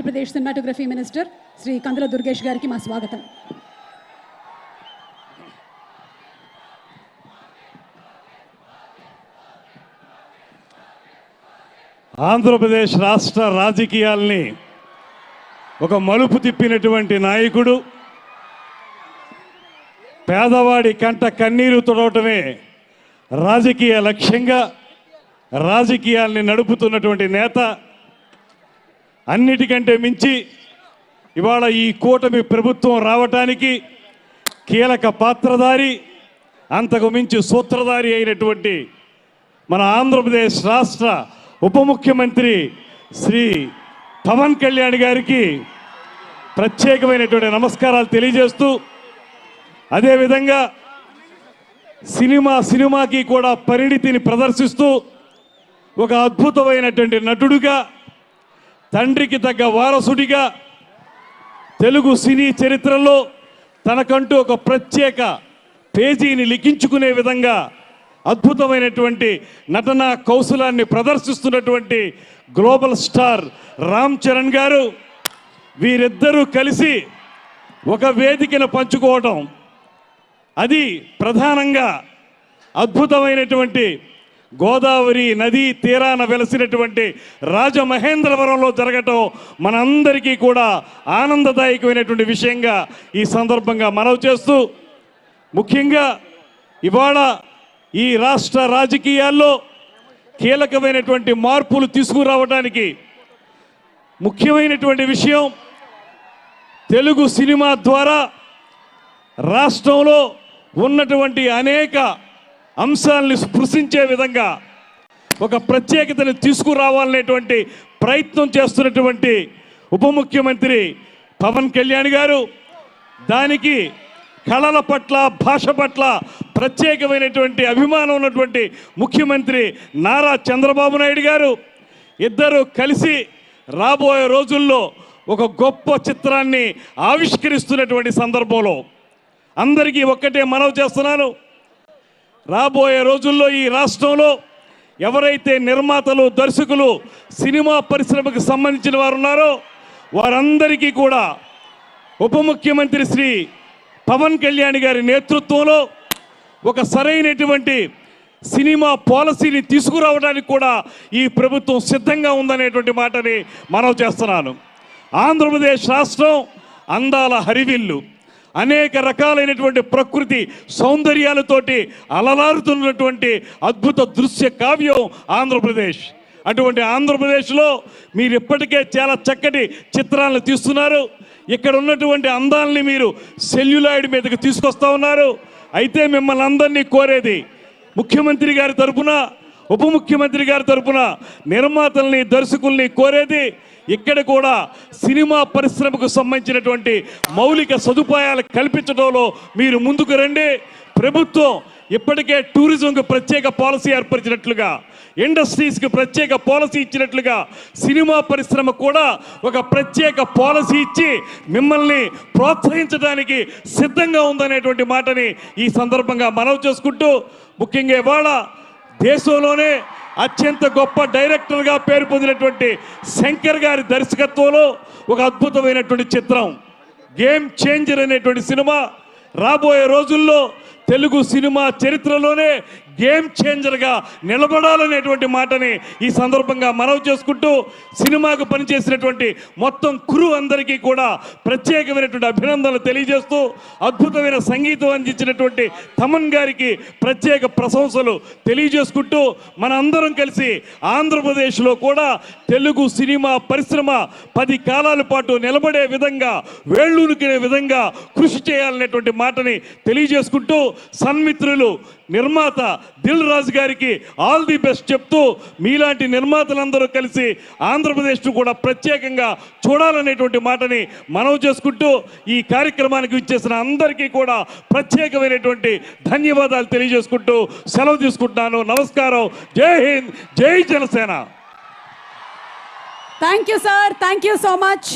Andhra Pradesh cinematography minister Shri కందుల దుర్గేష్ గారికి మా స్వాగతం. ఆంధ్రప్రదేశ్ రాష్ట్ర రాజకీయాల్ని ఒక మలుపు తిప్పినటువంటి నాయకుడు, పేదవాడి కంట కన్నీరు తుడవటమే రాజకీయ లక్ష్యంగా రాజకీయాల్ని నడుపుతున్నటువంటి నేత, అన్నిటికంటే మించి ఇవాళ ఈ కూటమి ప్రభుత్వం రావటానికి కీలక పాత్రధారి, అంతకు మించి సూత్రధారి అయినటువంటి మన ఆంధ్రప్రదేశ్ రాష్ట్ర ఉప ముఖ్యమంత్రి శ్రీ పవన్ కళ్యాణ్ గారికి ప్రత్యేకమైనటువంటి నమస్కారాలు తెలియజేస్తూ, అదేవిధంగా సినిమాకి కూడా పరిణితిని ప్రదర్శిస్తూ ఒక అద్భుతమైనటువంటి నటుడుగా, తండ్రికి తగ్గ వారసుడిగా తెలుగు సినీ చరిత్రలో తనకంటూ ఒక ప్రత్యేక పేజీని లిఖించుకునే విధంగా అద్భుతమైనటువంటి నటనా కౌశలాన్ని ప్రదర్శిస్తున్నటువంటి గ్లోబల్ స్టార్ రామ్ చరణ్ గారు, వీరిద్దరూ కలిసి ఒక వేదికను పంచుకోవటం, అది ప్రధానంగా అద్భుతమైనటువంటి గోదావరి నదీ తీరాన వెలసినటువంటి రాజమహేంద్రవరంలో జరగటం మనందరికీ కూడా ఆనందదాయకమైనటువంటి విషయంగా ఈ సందర్భంగా మనవి చేస్తూ, ముఖ్యంగా ఇవాళ ఈ రాష్ట్ర రాజకీయాల్లో కీలకమైనటువంటి మార్పులు తీసుకురావడానికి ముఖ్యమైనటువంటి విషయం, తెలుగు సినిమా ద్వారా రాష్ట్రంలో ఉన్నటువంటి అనేక అంశాలని స్పృశించే విధంగా ఒక ప్రత్యేకతను తీసుకురావాలనేటువంటి ప్రయత్నం చేస్తున్నటువంటి ఉప ముఖ్యమంత్రి పవన్ కళ్యాణ్ గారు, దానికి కళల పట్ల, భాష పట్ల ప్రత్యేకమైనటువంటి అభిమానం ఉన్నటువంటి ముఖ్యమంత్రి నారా చంద్రబాబు నాయుడు గారు, ఇద్దరు కలిసి రాబోయే రోజుల్లో ఒక గొప్ప చిత్రాన్ని ఆవిష్కరిస్తున్నటువంటి సందర్భంలో అందరికీ ఒక్కటే మనవి చేస్తున్నాను. రాబోయే రోజుల్లో ఈ రాష్ట్రంలో ఎవరైతే నిర్మాతలు, దర్శకులు, సినిమా పరిశ్రమకు సంబంధించిన వారు ఉన్నారో వారందరికీ కూడా ఉప ముఖ్యమంత్రి శ్రీ పవన్ కళ్యాణ్ గారి నేతృత్వంలో ఒక సరైనటువంటి సినిమా పాలసీని తీసుకురావడానికి కూడా ఈ ప్రభుత్వం సిద్ధంగా ఉందనేటువంటి మాటని మనవి చేస్తున్నాను. ఆంధ్రప్రదేశ్ రాష్ట్రం అందాల హరివిల్లు, అనేక రకాలైనటువంటి ప్రకృతి సౌందర్యాలతోటి అలలారుతున్నటువంటి అద్భుత దృశ్య కావ్యం ఆంధ్రప్రదేశ్. అటువంటి ఆంధ్రప్రదేశ్లో మీరు ఇప్పటికే చాలా చక్కటి చిత్రాలను తీస్తున్నారు. ఇక్కడ ఉన్నటువంటి అందాలని మీరు సెల్యులాయిడ్ మీదకి తీసుకొస్తా ఉన్నారు. అయితే మిమ్మల్ని అందరినీ కోరేది, ముఖ్యమంత్రి గారి తరఫున, ఉప ముఖ్యమంత్రి గారి తరఫున నిర్మాతల్ని, దర్శకుల్ని కోరేది, ఇక్కడ కూడా సినిమా పరిశ్రమకు సంబంధించినటువంటి మౌలిక సదుపాయాలు కల్పించడంలో మీరు ముందుకు రండి. ప్రభుత్వం ఇప్పటికే టూరిజంకు ప్రత్యేక పాలసీ ఏర్పరిచినట్లుగా, ఇండస్ట్రీస్కి ప్రత్యేక పాలసీ ఇచ్చినట్లుగా సినిమా పరిశ్రమ కూడా ఒక ప్రత్యేక పాలసీ ఇచ్చి మిమ్మల్ని ప్రోత్సహించడానికి సిద్ధంగా ఉందనేటువంటి మాటని ఈ సందర్భంగా మనవి చేసుకుంటూ, ముఖ్యంగా ఇవాళ దేశంలోనే అత్యంత గొప్ప డైరెక్టర్గా పేరు పొందినటువంటి శంకర్ గారి దర్శకత్వంలో ఒక అద్భుతమైనటువంటి చిత్రం గేమ్ చేంజర్ అనేటువంటి సినిమా రాబోయే రోజుల్లో తెలుగు సినిమా చరిత్రలోనే గేమ్ చేంజర్గా నిలబడాలనేటువంటి మాటని ఈ సందర్భంగా మనవి చేసుకుంటూ, సినిమాకు పనిచేసినటువంటి మొత్తం క్రూ అందరికీ కూడా ప్రత్యేకమైనటువంటి అభినందనలు తెలియజేస్తూ, అద్భుతమైన సంగీతం అందించినటువంటి తమన్ గారికి ప్రత్యేక ప్రశంసలు తెలియజేసుకుంటూ, మన అందరం కలిసి ఆంధ్రప్రదేశ్లో కూడా తెలుగు సినిమా పరిశ్రమ 10 కాలాల పాటు నిలబడే విధంగా, వేళ్ళూనుకునే విధంగా కృషి చేయాలనేటువంటి మాటని తెలియజేసుకుంటూ, సన్మిత్రులు నిర్మాత దిల్ రాజు గారికి ఆల్ ది బెస్ట్ చెప్తూ, మీలాంటి నిర్మాతలందరూ కలిసి ఆంధ్రప్రదేశ్ను కూడా ప్రత్యేకంగా చూడాలనేటువంటి మాటని మనవి చేసుకుంటూ, ఈ కార్యక్రమానికి ఇచ్చేసిన అందరికీ కూడా ప్రత్యేకమైనటువంటి ధన్యవాదాలు తెలియజేసుకుంటూ సెలవు తీసుకుంటున్నాను. నమస్కారం. జై హింద్, జై Janasena. Thank you sir, thank you so much.